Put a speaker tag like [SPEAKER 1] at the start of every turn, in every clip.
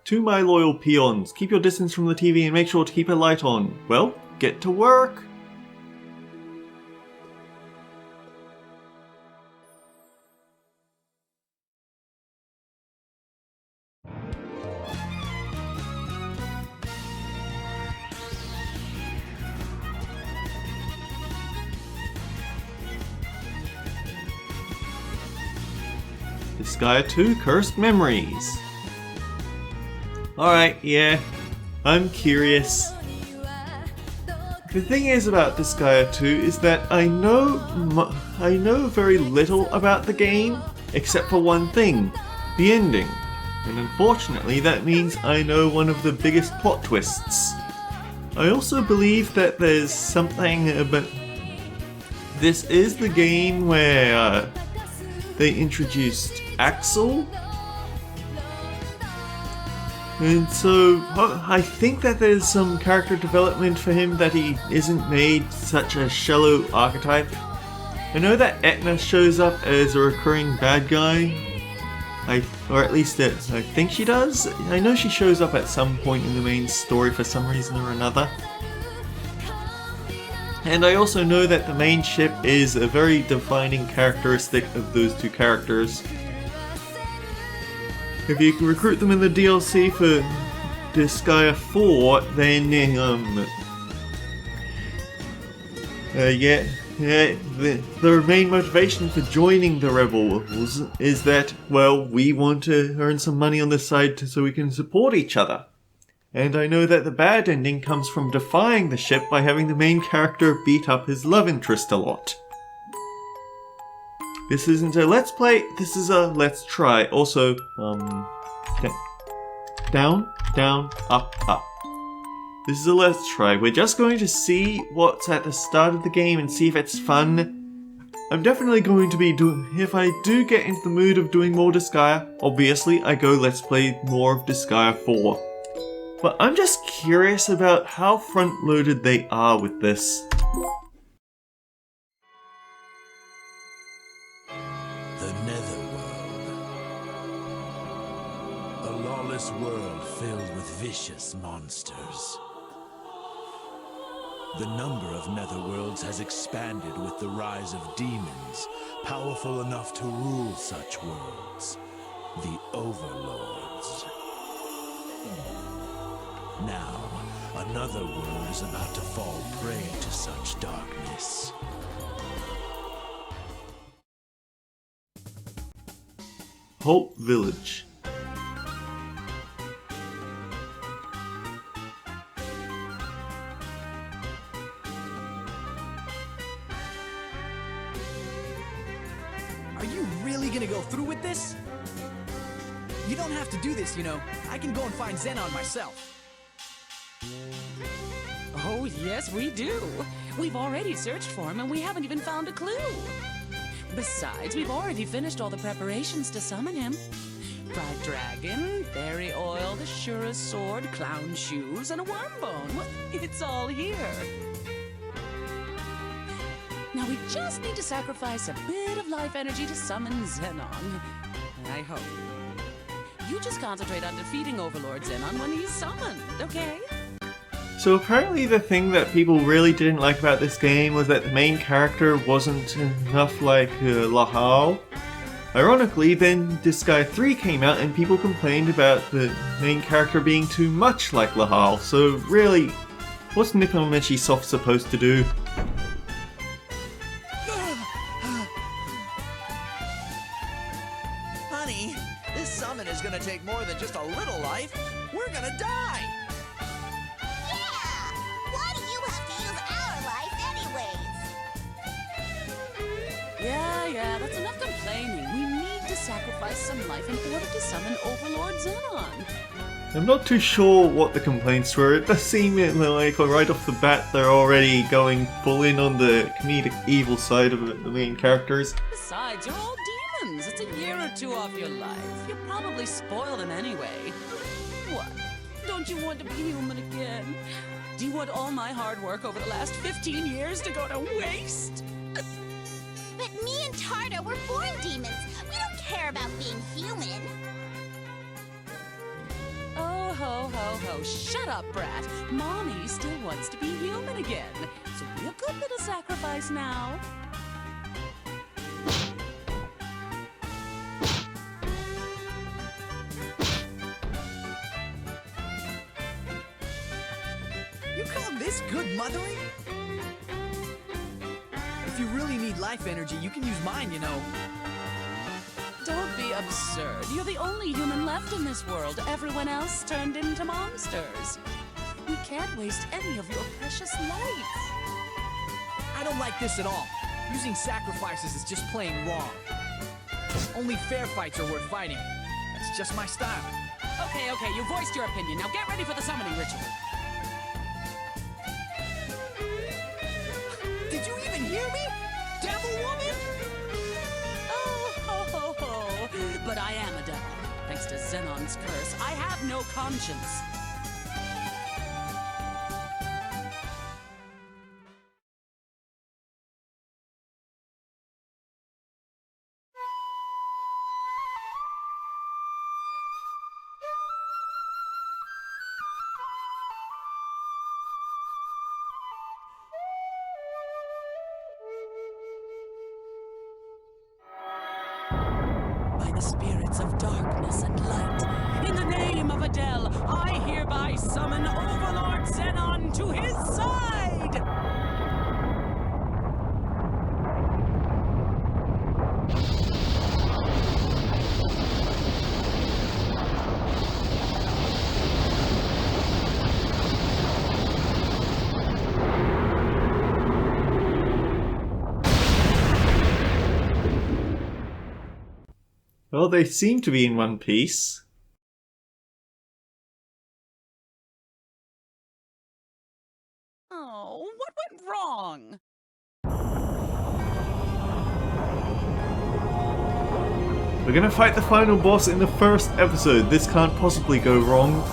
[SPEAKER 1] To my loyal peons, keep your distance from the TV and make sure to keep a light on. Well, get to work! Disgaea 2 Cursed Memories. Alright, yeah, I'm curious. The thing is about Disgaea 2 is that I know very little about the game, except for one thing, the ending. And unfortunately that means I know one of the biggest plot twists. I also believe that there's something about... This is the game where they introduced Axel, and so I think that there's some character development for him that he isn't made such a shallow archetype. I know that Etna shows up as a recurring bad guy, or at least I think she does. I know she shows up at some point in the main story for some reason or another. And I also know that the main ship is a very defining characteristic of those two characters. If you can recruit them in the DLC for Disgaea 4, then the main motivation for joining the rebels is that, well, we want to earn some money on this side so we can support each other. And I know that the bad ending comes from defying the ship by having the main character beat up his love interest a lot. This isn't a let's play, this is a let's try. Also, down, down, up, up. This is a let's try. We're just going to see what's at the start of the game and see if it's fun. I'm definitely going to be if I do get into the mood of doing more Disgaea, obviously I go let's play more of Disgaea 4. But I'm just curious about how front-loaded they are with this.
[SPEAKER 2] The Netherworld. A lawless world filled with vicious monsters. The number of netherworlds has expanded with the rise of demons, powerful enough to rule such worlds. The Overlords. Now, another world is about to fall prey to such darkness.
[SPEAKER 1] Hope Village.
[SPEAKER 3] Are you really gonna go through with this? You don't have to do this, you know. I can go and find Xenon myself.
[SPEAKER 4] Oh, yes, we do. We've already searched for him and we haven't even found a clue. Besides, we've already finished all the preparations to summon him. Fried dragon, fairy oil, the surest sword, clown shoes, and a worm bone. Well, it's all here. Now we just need to sacrifice a bit of life energy to summon Xenon. I hope. You just concentrate on defeating Overlord Xenon when he's summoned, okay?
[SPEAKER 1] So apparently the thing that people really didn't like about this game was that the main character wasn't enough like Lahal. Ironically, then Disgaea 3 came out and people complained about the main character being too much like Lahal. So really, what's Nippon-Mechi Soft supposed to do?
[SPEAKER 3] Honey, this summon is gonna take more than just a little life. We're gonna die!
[SPEAKER 5] Why do you have to use our life anyways?
[SPEAKER 4] Yeah, that's enough complaining. We need to sacrifice some life in order to summon Overlord Xenon.
[SPEAKER 1] I'm not too sure what the complaints were. It does seem like right off the bat they're already going full in on the comedic evil side of the main characters.
[SPEAKER 4] Besides, you're all demons. It's a year or two off your life. You'll probably spoil them anyway. What? Don't you want to be human again? Do you want all my hard work over the last 15 years to go to waste?
[SPEAKER 5] But me and Tarda were born demons. We don't care about being human.
[SPEAKER 4] Oh, Oh, shut up, brat. Mommy still wants to be human again. So be a good little sacrifice now.
[SPEAKER 3] You call this good mothering? If you really need life energy, you can use mine, you know.
[SPEAKER 4] Don't be absurd. You're the only human left in this world. Everyone else turned into monsters. We can't waste any of your precious life.
[SPEAKER 3] I don't like this at all. Using sacrifices is just plain wrong. Only fair fights are worth fighting. That's just my style.
[SPEAKER 4] Okay, you voiced your opinion. Now get ready for the summoning ritual.
[SPEAKER 3] Did you even hear me? Devil woman?
[SPEAKER 4] Oh, ho, ho, ho. But I am a devil. Thanks to Xenon's curse, I have no conscience. By the spirits of darkness and light, in the name of Adele, I hereby summon Overlord Xenon to his side!
[SPEAKER 1] Well, they seem to be in one piece.
[SPEAKER 4] Oh, what went wrong?
[SPEAKER 1] We're gonna fight the final boss in the first episode. This can't possibly go wrong.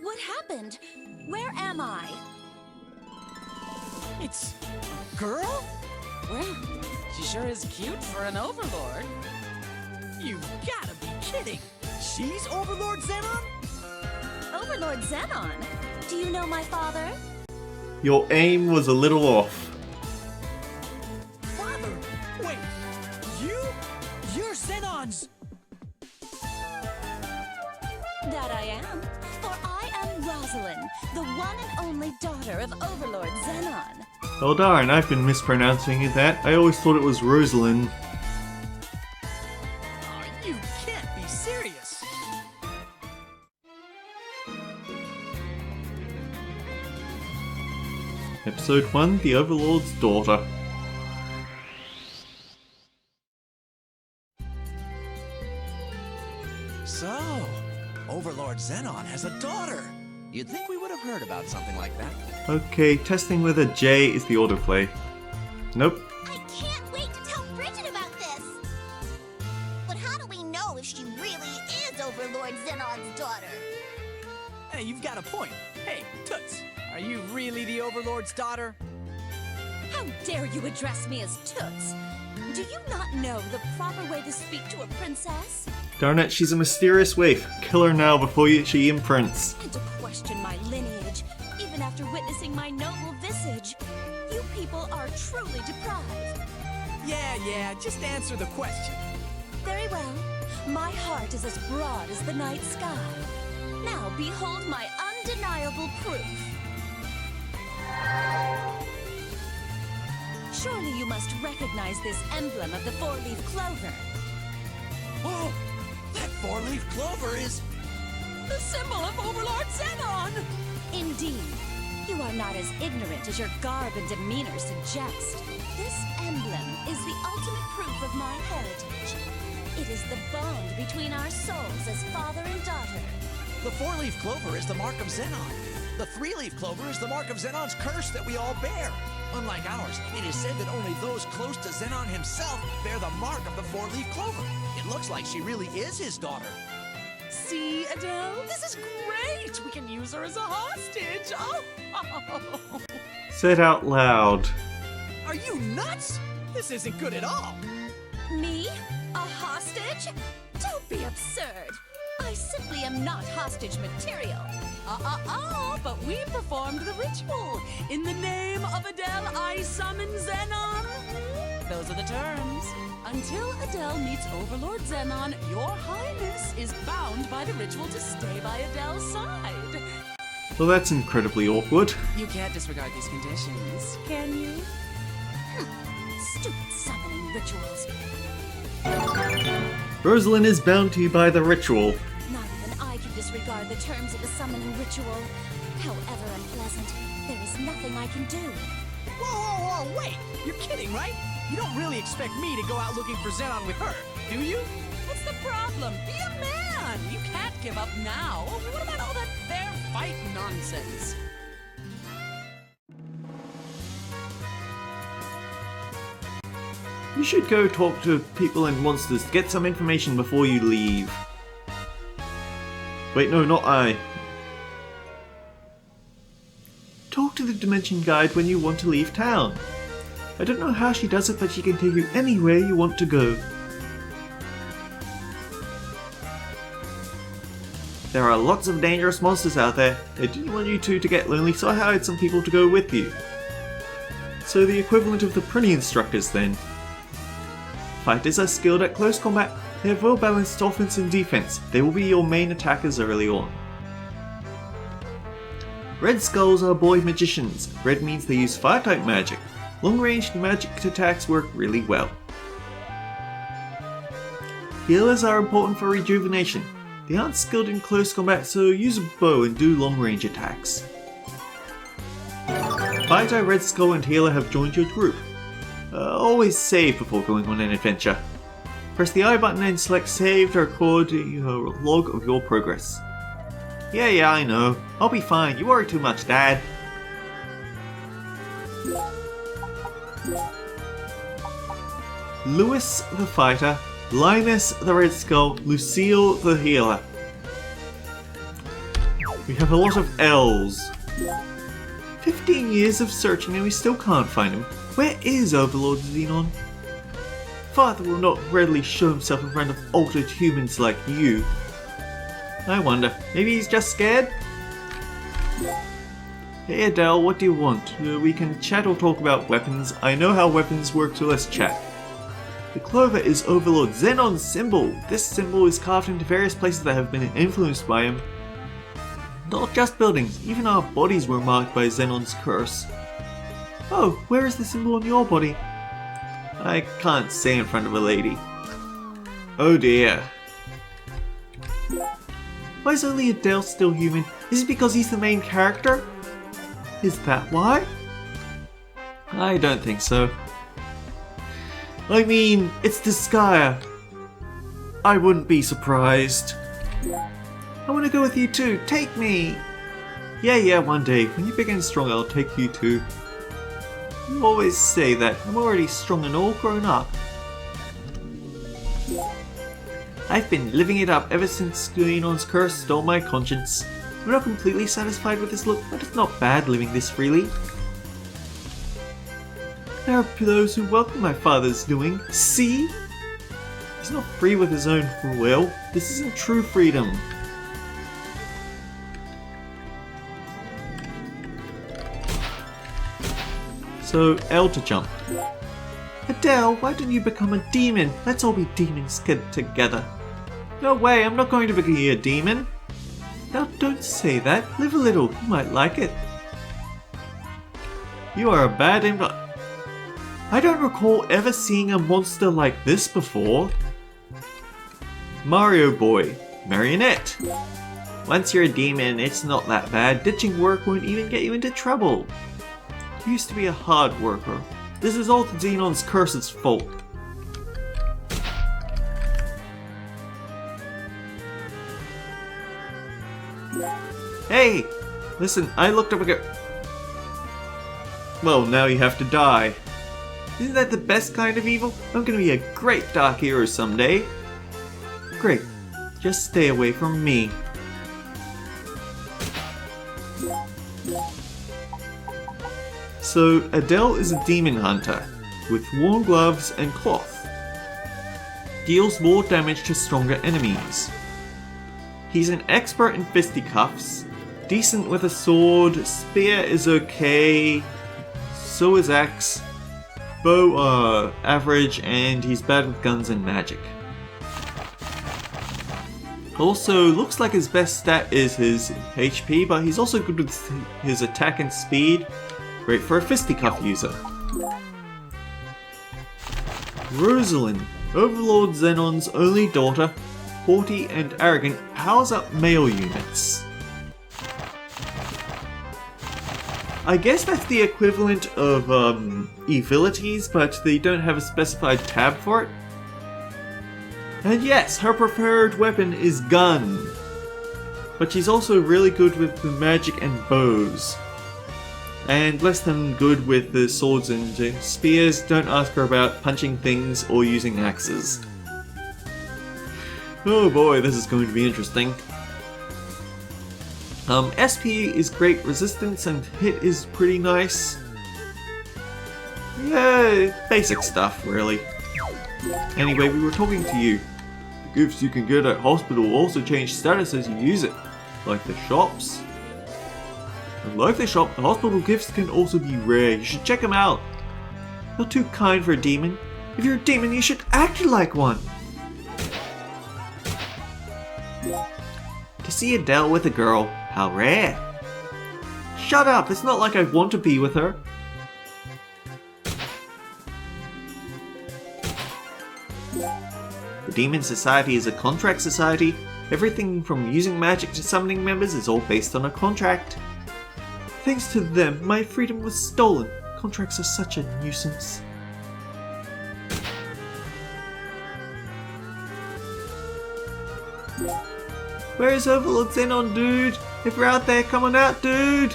[SPEAKER 5] What happened? Where am I?
[SPEAKER 3] It's a girl?
[SPEAKER 4] Well, she sure is cute for an overlord.
[SPEAKER 3] You've gotta be kidding. She's Overlord Xenon?
[SPEAKER 5] Overlord Xenon? Do you know my father?
[SPEAKER 1] Your aim was a little off.
[SPEAKER 3] Father? Wait, you're Xenon's...
[SPEAKER 5] That I am. For I am Rosalind, the one and only daughter of Overlord Xenon.
[SPEAKER 1] Oh darn, I've been mispronouncing that. I always thought it was Rosalind.
[SPEAKER 3] Oh, you can't be serious.
[SPEAKER 1] Episode 1, The Overlord's Daughter.
[SPEAKER 6] So, Overlord Xenon has a daughter. You'd think we would have heard about something like that.
[SPEAKER 1] Okay, testing whether J is the autoplay. Nope.
[SPEAKER 5] I can't wait to tell Bridget about this. But how do we know if she really is Overlord Xenon's daughter?
[SPEAKER 3] Hey, you've got a point. Hey, Toots, are you really the Overlord's daughter?
[SPEAKER 5] How dare you address me as Toots? Do you not know the proper way to speak to a princess?
[SPEAKER 1] Darn it, she's a mysterious waif. Kill her now before she imprints.
[SPEAKER 5] And to question my lineage, even after witnessing my noble visage. You people are truly deprived.
[SPEAKER 3] Yeah, just answer the question.
[SPEAKER 5] Very well. My heart is as broad as the night sky. Now behold my undeniable proof. Surely you must recognize this emblem of the four-leaf clover.
[SPEAKER 6] Oh, that four-leaf clover is...
[SPEAKER 4] The symbol of Overlord Xenon!
[SPEAKER 5] Indeed, you are not not as ignorant as your garb and demeanor suggest. This emblem is the ultimate proof of my heritage. It is the bond between our souls as father and daughter.
[SPEAKER 6] The four-leaf clover is the mark of Xenon. The three-leaf clover is the mark of Xenon's curse that we all bear. Unlike ours, it is said that only those close to Xenon himself bear the mark of the four-leaf clover. It looks like she really is his daughter.
[SPEAKER 4] See, Adele? This is great! We can use her as a hostage! Oh!
[SPEAKER 1] Said out loud.
[SPEAKER 3] Are you nuts? This isn't good at all.
[SPEAKER 5] Me? A hostage? Don't be absurd. I simply am not hostage material.
[SPEAKER 4] But we performed the ritual. In the name of Adele, I summon Xenon. Those are the terms. Until Adele meets Overlord Xenon, your highness is bound by the ritual to stay by Adele's side.
[SPEAKER 1] Well, that's incredibly awkward.
[SPEAKER 4] You can't disregard these conditions, can you?
[SPEAKER 5] Stupid summoning rituals.
[SPEAKER 1] Rosalind is bound to you by the ritual.
[SPEAKER 5] Not even I can disregard the terms of the summoning ritual. However unpleasant, there is nothing I can do.
[SPEAKER 3] Whoa, wait! You're kidding, right? You don't really expect me to go out looking for Xenon with her, do you?
[SPEAKER 4] What's the problem? Be a man! You can't give up now. What about all that fair fight nonsense?
[SPEAKER 1] You should go talk to people and monsters to get some information before you leave. Wait, no, not I. Talk to the Dimension Guide when you want to leave town. I don't know how she does it, but she can take you anywhere you want to go. There are lots of dangerous monsters out there. I didn't want you two to get lonely, so I hired some people to go with you. So the equivalent of the Prinny instructors then. Fighters are skilled at close combat. They have well-balanced offense and defense. They will be your main attackers early on. Red Skulls are boy magicians. Red means they use fire-type magic. Long-range magic attacks work really well. Healers are important for rejuvenation. They aren't skilled in close combat, so use a bow and do long-range attacks. Fighter, Red Skull and Healer have joined your group. Always save before going on an adventure. Press the I button and select save to record your log of your progress. Yeah, I know. I'll be fine. You worry too much, Dad. Lewis the Fighter, Linus the Red Skull, Lucille the Healer. We have a lot of L's. 15 years of searching and we still can't find him. Where is Overlord Xenon? Father will not readily show himself in front of altered humans like you. I wonder, maybe he's just scared? Hey Adele, what do you want? We can chat or talk about weapons. I know how weapons work, so let's chat. The clover is Overlord Xenon's symbol. This symbol is carved into various places that have been influenced by him. Not just buildings, even our bodies were marked by Xenon's curse. Oh, where is the symbol on your body? I can't say in front of a lady. Oh dear. Why is only Adele still human? Is it because he's the main character? Is that why? I don't think so. I mean, it's Disgaea. I wouldn't be surprised. I want to go with you too. Take me! Yeah, one day. When you begin strong, I'll take you too. You always say that. I'm already strong and all grown up. I've been living it up ever since Xenon's curse stole my conscience. I'm not completely satisfied with this look, but it's not bad living this freely. There are those who welcome my father's doing. See? He's not free with his own will. This isn't true freedom. So, L to jump. Adele, why don't you become a demon? Let's all be demons together. No way, I'm not going to be a demon. Now don't say that. Live a little, you might like it. You are a bad I don't recall ever seeing a monster like this before. Mario Boy, Marionette. Once you're a demon, it's not that bad. Ditching work won't even get you into trouble. You used to be a hard worker. This is all the Xenon's curse's fault. Hey! Listen, I looked up a Well, now you have to die. Isn't that the best kind of evil? I'm gonna be a great dark hero someday. Great. Just stay away from me. So, Adele is a demon hunter, with worn gloves and cloth. Deals more damage to stronger enemies. He's an expert in fisticuffs, decent with a sword, spear is okay, so is axe, bow average, and he's bad with guns and magic. Also, looks like his best stat is his HP, but he's also good with his attack and speed. Great for a fisticuff user. Rosalind, Overlord Xenon's only daughter, haughty and arrogant, powers up male units. I guess that's the equivalent of evilities, but they don't have a specified tab for it. And yes, her preferred weapon is gun. But she's also really good with the magic and bows. And less than good with the swords and spears. Don't ask her about punching things or using axes. Oh boy, this is going to be interesting. SP is great resistance and hit is pretty nice. Yeah, basic stuff really. Anyway, we were talking to you. The gifts you can get at hospital also change status as you use it, like the shops. And like the shop, the hospital gifts can also be rare. You should check them out. Not too kind for a demon. If you're a demon, you should act like one. To see Adele with a girl, how rare. Shut up, it's not like I want to be with her. The Demon Society is a contract society. Everything from using magic to summoning members is all based on a contract. Thanks to them, my freedom was stolen. Contracts are such a nuisance. Where is Overlord Xenon, dude? If you're out there, come on out, dude!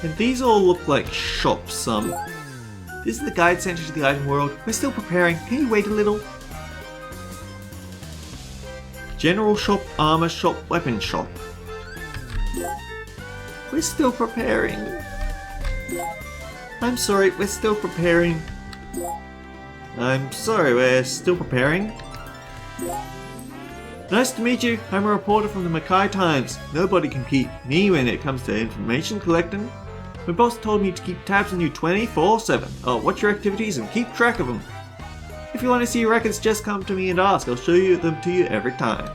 [SPEAKER 1] And these all look like shops, This is the guide center to the item world. We're still preparing. Can you wait a little? General shop, armor shop, weapon shop. We're still preparing. I'm sorry, we're still preparing. I'm sorry, we're still preparing. Nice to meet you. I'm a reporter from the Mackay Times. Nobody can keep me when it comes to information collecting. My boss told me to keep tabs on you 24/7. I'll watch your activities and keep track of them. If you want to see your records, just come to me and ask. I'll show you them to you every time.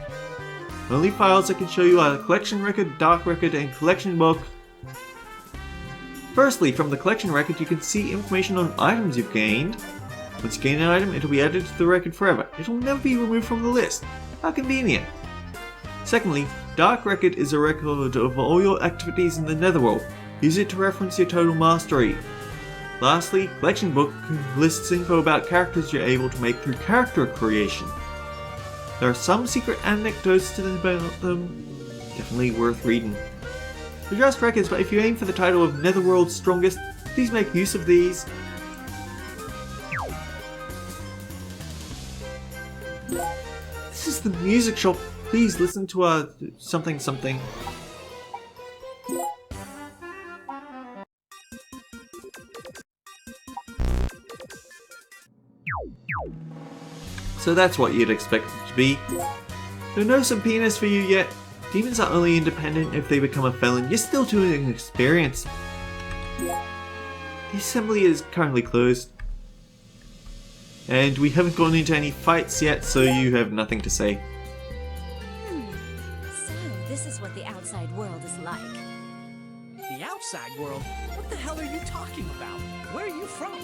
[SPEAKER 1] Only files I can show you are the collection record, dark record, and collection book. Firstly, from the collection record you can see information on items you've gained. Once you gain an item, it'll be added to the record forever. It'll never be removed from the list. How convenient. Secondly, dark record is a record of all your activities in the netherworld. Use it to reference your total mastery. Lastly, collection book lists info about characters you're able to make through character creation. There are some secret anecdotes about them. Definitely worth reading. They're just records, but if you aim for the title of Netherworld's Strongest, please make use of these. This is the music shop. Please listen to our something something. So that's what you'd expect it to be. There are no subpoenas for you yet. Demons are only independent if they become a felon. You're still too inexperienced. The assembly is currently closed. And we haven't gone into any fights yet, so you have nothing to say.
[SPEAKER 5] So, this is what the outside world is like.
[SPEAKER 3] The outside world? What the hell are you talking about? Where are you from?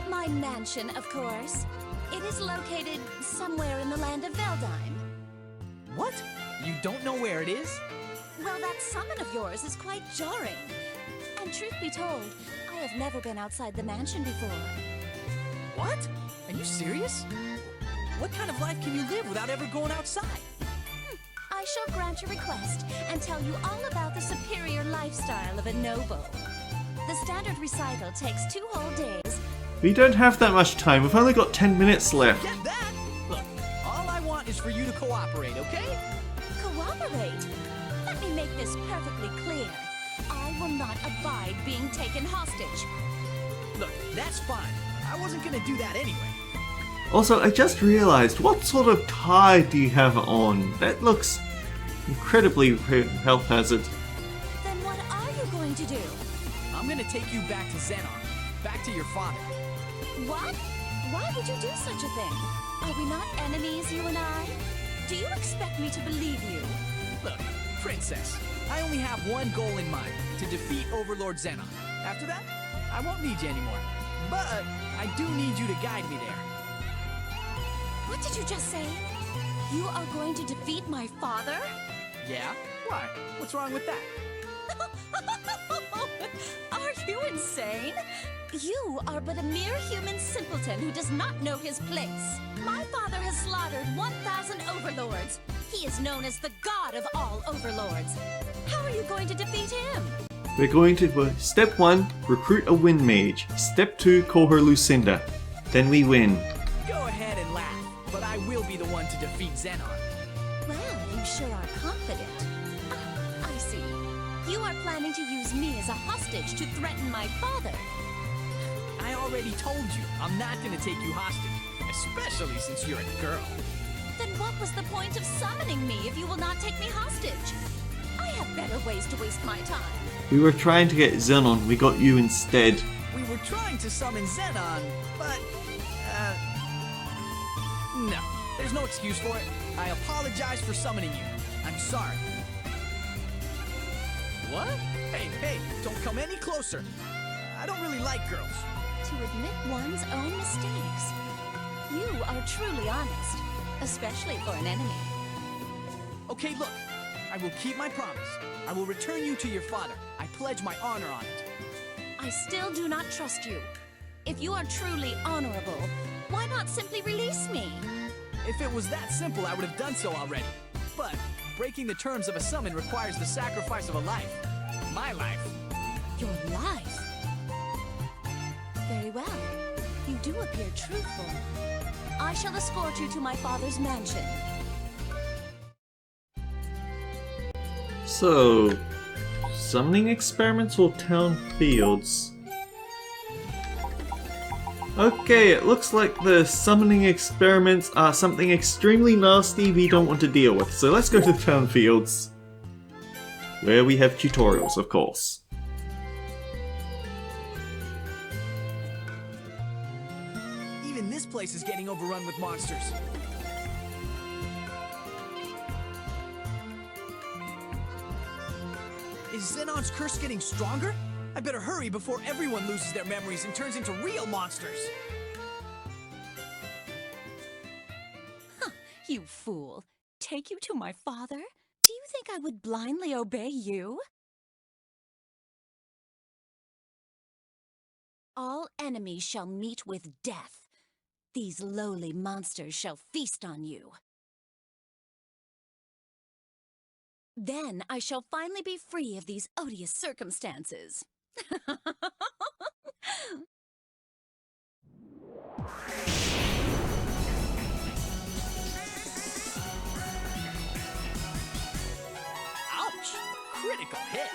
[SPEAKER 5] My mansion, of course. It is located somewhere in the land of Veldheim.
[SPEAKER 3] What? You don't know where it is?
[SPEAKER 5] Well, that summon of yours is quite jarring. And truth be told, I have never been outside the mansion before.
[SPEAKER 3] What? Are you serious? What kind of life can you live without ever going outside?
[SPEAKER 5] I shall grant your request and tell you all about the superior lifestyle of a noble. The standard recital takes 2 whole days.
[SPEAKER 1] We don't have that much time. We've only got 10 minutes left.
[SPEAKER 3] Get that? Look, all I want is for you to cooperate, okay?
[SPEAKER 5] Cooperate? Let me make this perfectly clear. I will not abide being taken hostage.
[SPEAKER 3] Look, that's fine. I wasn't gonna do that anyway.
[SPEAKER 1] Also, I just realized, what sort of tie do you have on? That looks incredibly health hazard.
[SPEAKER 5] Then what are you going to do?
[SPEAKER 3] I'm gonna take you back to Xenon. Back to your father.
[SPEAKER 5] What? Why would you do such a thing? Are we not enemies, you and I? Do you expect me to believe you?
[SPEAKER 3] Look, Princess, I only have one goal in mind, to defeat Overlord Xenon. After that, I won't need you anymore. But I do need you to guide me there.
[SPEAKER 5] What did you just say? You are going to defeat my father?
[SPEAKER 3] Yeah? Why? What's wrong with that?
[SPEAKER 5] Are you insane? You are but a mere human simpleton who does not know his place. My father has slaughtered 1,000 overlords. He is known as the god of all overlords. How are you going to defeat him?
[SPEAKER 1] We're going to, step 1, recruit a wind mage. Step 2, call her Lucinda. Then we win.
[SPEAKER 3] Go ahead and laugh, but I will be the one to defeat Xenon.
[SPEAKER 5] Well, you sure are confident. Ah, I see. You are planning to use me as a hostage to threaten my father.
[SPEAKER 3] I already told you, I'm not gonna take you hostage, especially since you're a girl.
[SPEAKER 5] Then what was the point of summoning me if you will not take me hostage? I have better ways to waste my time.
[SPEAKER 1] We were trying to get Xenon, we got you instead.
[SPEAKER 3] We were trying to summon Xenon, but, no. There's no excuse for it. I apologize for summoning you. I'm sorry. What? Hey, don't come any closer. I don't really like girls.
[SPEAKER 5] To admit one's own mistakes. You are truly honest, especially for an enemy.
[SPEAKER 3] Okay, look. I will keep my promise. I will return you to your father. I pledge my honor on it.
[SPEAKER 5] I still do not trust you. If you are truly honorable, why not simply release me?
[SPEAKER 3] If it was that simple, I would have done so already. But breaking the terms of a summon requires the sacrifice of a life. My life.
[SPEAKER 5] Your life? Very well. You do appear truthful. I shall escort you to my father's mansion.
[SPEAKER 1] So, summoning experiments or town fields? Okay, it looks like the summoning experiments are something extremely nasty we don't want to deal with, so let's go to the town fields. Where we have tutorials, of course.
[SPEAKER 3] Even this place is getting overrun with monsters. Is Xenon's curse getting stronger? I better hurry before everyone loses their memories and turns into real monsters.
[SPEAKER 5] You fool. Take you to my father? Do you think I would blindly obey you? All enemies shall meet with death. These lowly monsters shall feast on you. Then I shall finally be free of these odious circumstances.
[SPEAKER 3] Ouch! Critical hit.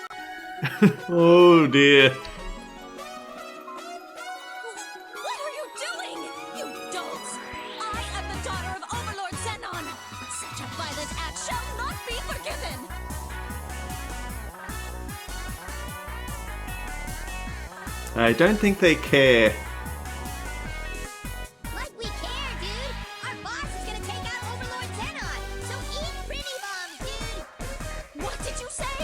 [SPEAKER 1] Oh dear.
[SPEAKER 5] What are you doing, you dolts? I am the daughter of Overlord Xenon. Such a violent act shall not be forgiven.
[SPEAKER 1] I don't think they care.
[SPEAKER 7] Like we care, dude! Our boss is gonna take out Overlord Xenon! So eat pretty bombs, dude!
[SPEAKER 5] What did you say?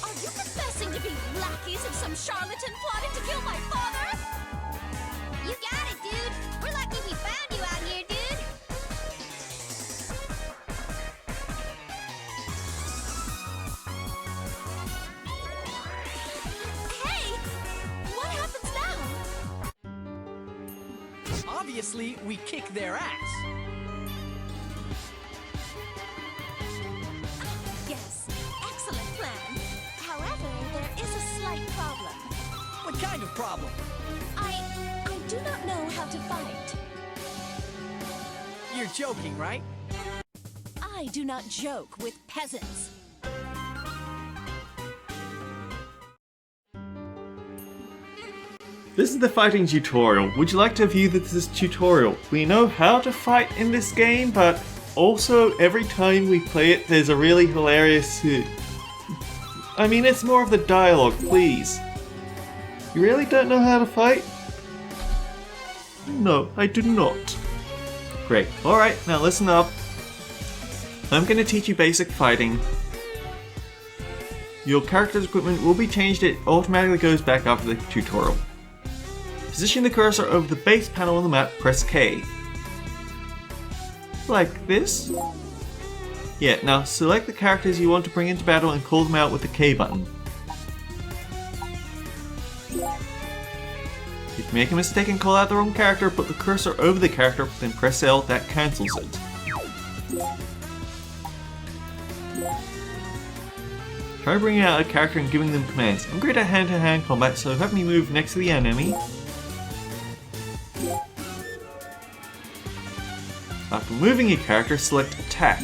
[SPEAKER 5] Are you confessing to be lackeys of some charlatan plotting to kill my father?
[SPEAKER 7] You got it, dude! We're lucky we found you out here, dude!
[SPEAKER 3] obviously, we kick their ass.
[SPEAKER 5] Yes, excellent plan. However, there is a slight problem.
[SPEAKER 3] What kind of problem?
[SPEAKER 5] I do not know how to fight.
[SPEAKER 3] You're joking, right?
[SPEAKER 5] I do not joke with peasants.
[SPEAKER 1] This is the fighting tutorial. Would you like to view this tutorial? We know how to fight in this game, but also every time we play it there's a really hilarious... I mean, it's more of the dialogue, please. You really don't know how to fight? No, I do not. Great. Alright, now listen up. I'm going to teach you basic fighting. Your character's equipment will be changed, it automatically goes back after the tutorial. Position the cursor over the base panel on the map, press K. Like this? Yeah, now select the characters you want to bring into battle and call them out with the K button. If you make a mistake and call out the wrong character, put the cursor over the character, then press L, that cancels it. Try bringing out a character and giving them commands. I'm great at hand-to-hand combat, so have me move next to the enemy. After moving your character, select Attack.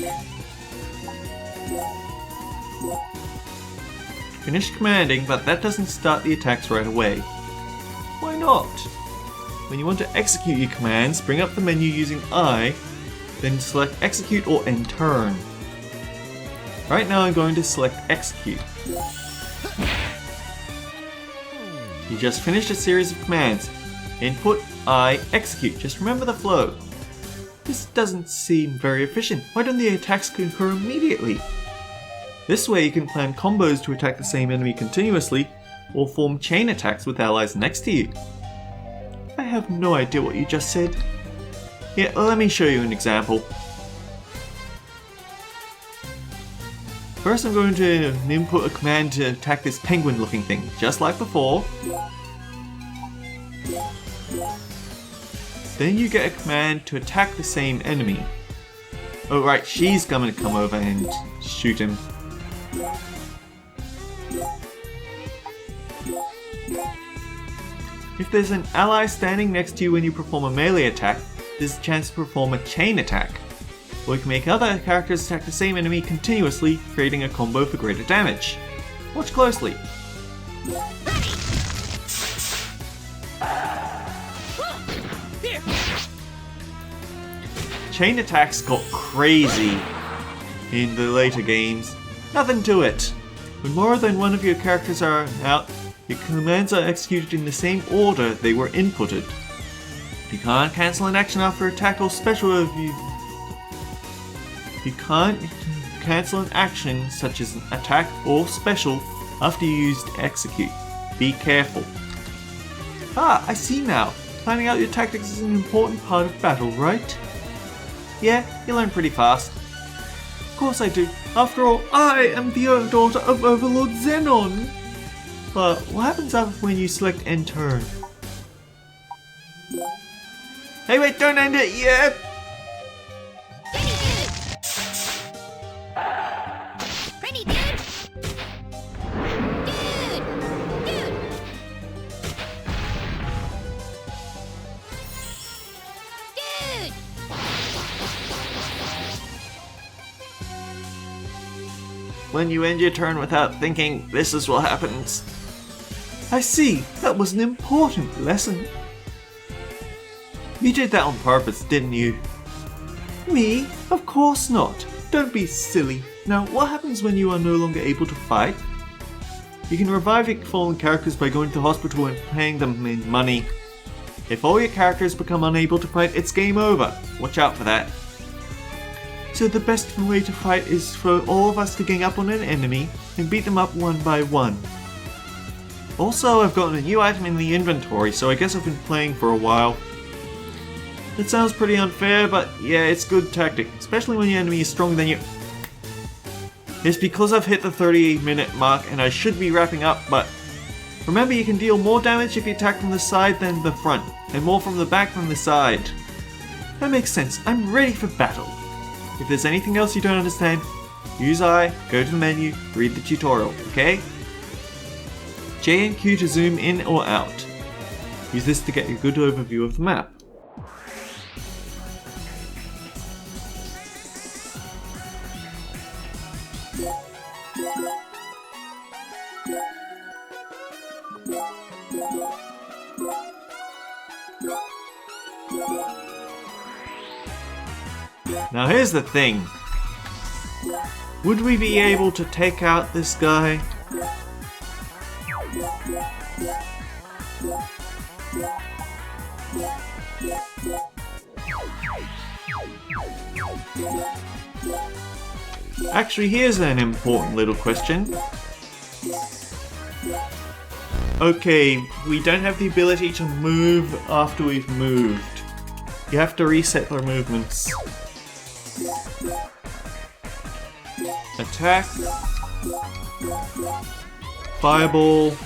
[SPEAKER 1] Finish commanding, but that doesn't start the attacks right away. Why not? When you want to execute your commands, bring up the menu using I, then select Execute or End Turn. Right now I'm going to select Execute. You just finished a series of commands. Input, I, Execute. Just remember the flow. This doesn't seem very efficient. Why don't the attacks concur immediately? This way you can plan combos to attack the same enemy continuously, or form chain attacks with allies next to you. I have no idea what you just said. Yeah, let me show you an example. First I'm going to input a command to attack this penguin looking thing, just like before. Then you get a command to attack the same enemy. Oh right, she's going to come over and shoot him. If there's an ally standing next to you when you perform a melee attack, there's a chance to perform a chain attack. Or you can make other characters attack the same enemy continuously, creating a combo for greater damage. Watch closely. Chain attacks got crazy in the later games. Nothing to it. When more than one of your characters are out, your commands are executed in the same order they were inputted. You can't cancel an action after attack or special if you can't cancel an action such as an attack or special after you used execute. Be careful. Ah, I see now. Planning out your tactics is an important part of battle, right? Yeah, you learn pretty fast. Of course I do. After all, I am the daughter of Overlord Xenon. But what happens when you select End Turn? Hey wait, don't end it yet!
[SPEAKER 7] Pretty dude! Dude!
[SPEAKER 1] When you end your turn without thinking, this is what happens. I see, that was an important lesson. You did that on purpose, didn't you? Me? Of course not. Don't be silly. Now, what happens when you are no longer able to fight? You can revive your fallen characters by going to the hospital and paying them in money. If all your characters become unable to fight, it's game over. Watch out for that. So the best way to fight is for all of us to gang up on an enemy and beat them up one by one. Also, I've gotten a new item in the inventory, so I guess I've been playing for a while. It sounds pretty unfair, but yeah, it's good tactic, especially when your enemy is stronger than you. It's because I've hit the 38-minute mark and I should be wrapping up, but remember you can deal more damage if you attack from the side than the front. and more from the back than the side. That makes sense. I'm ready for battle. If there's anything else you don't understand, use I, go to the menu, read the tutorial, okay? J and Q to zoom in or out. Use this to get a good overview of the map. Now here's the thing. Would we be able to take out this guy? Actually, here's an important little question. Okay, we don't have the ability to move after we've moved. You have to reset our movements. Attack. Fireball.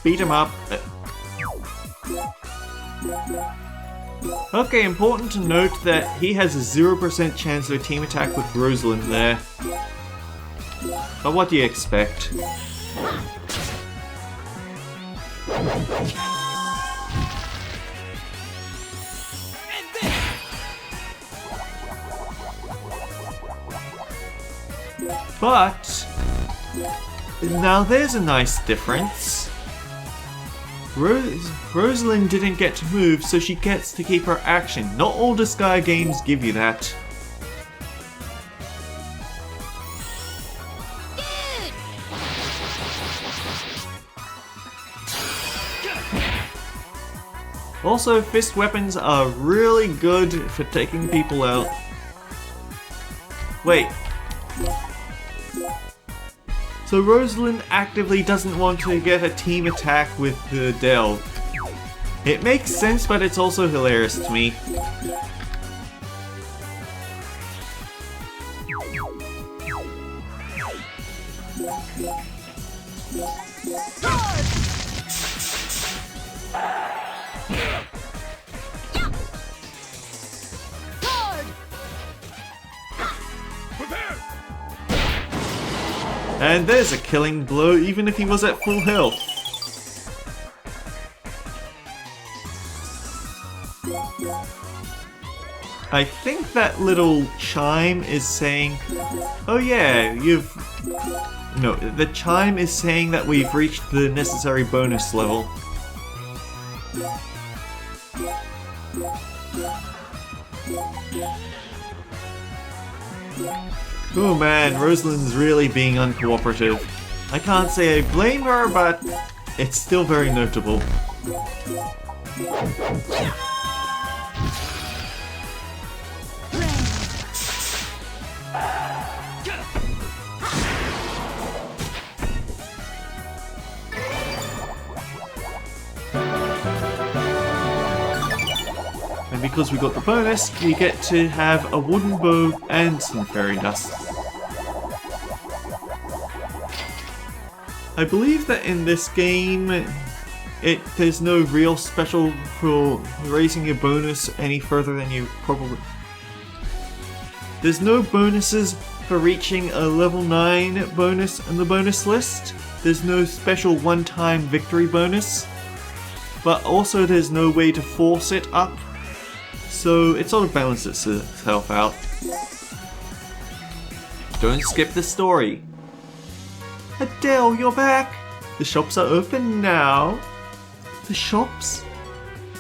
[SPEAKER 1] Beat him up. Okay, important to note that he has a 0% chance of a team attack with Rosalind there. But what do you expect? But now there's a nice difference. Rosalind didn't get to move, so she gets to keep her action. Not all Disgaea games give you that. Also, fist weapons are really good for taking people out. Wait. So Rosalind actively doesn't want to get a team attack with Dell. It makes sense, but it's also hilarious to me. And there's a killing blow even if he was at full health. I think that little chime is saying, oh yeah, no, the chime is saying that we've reached the necessary bonus level. Oh man, Rosalind's really being uncooperative. I can't say I blame her, but it's still very notable. And because we got the bonus, we get to have a wooden bow and some fairy dust. I believe that in this game, there's no real special for raising your bonus any further than you probably... There's no bonuses for reaching a level 9 bonus on the bonus list. There's no special one-time victory bonus. But also there's no way to force it up. So it sort of balances itself out. Don't skip the story. Adele, you're back! The shops are open now. The shops?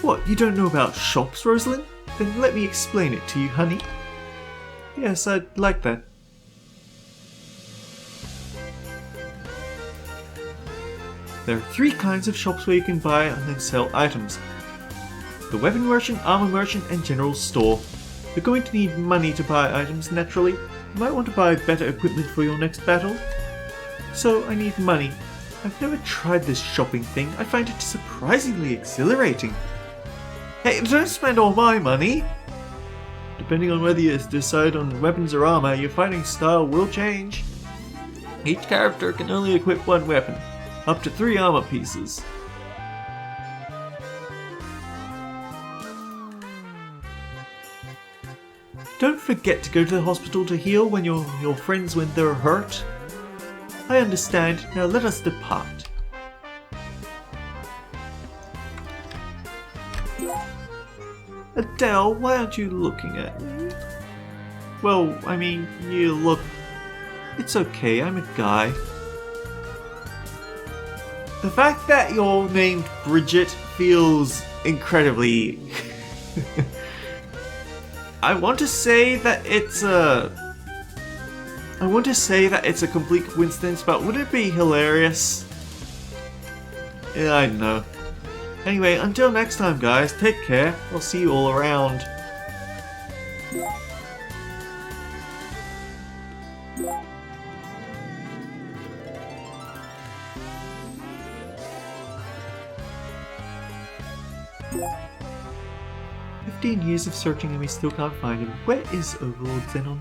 [SPEAKER 1] What, you don't know about shops, Rosalind? Then let me explain it to you, honey. Yes, I'd like that. There are 3 kinds of shops where you can buy and then sell items. The weapon merchant, armor merchant, and general store. You're going to need money to buy items naturally. You might want to buy better equipment for your next battle. So I need money. I've never tried this shopping thing. I find it surprisingly exhilarating. Hey, don't spend all my money! Depending on whether you decide on weapons or armor, your fighting style will change. Each character can only equip 1 weapon, up to 3 armor pieces. Don't forget to go to the hospital to heal when your friends when they're hurt. I understand. Now let us depart. Adele, why aren't you looking at me? Well, I mean, you look... It's okay, I'm a guy. The fact that you're named Bridget feels incredibly... I want to say that it's a complete coincidence, but would it be hilarious? Yeah, I don't know. Anyway, until next time guys, take care. I'll see you all around. "15 years of searching and we still can't find him. Where is Overlord Zenon?"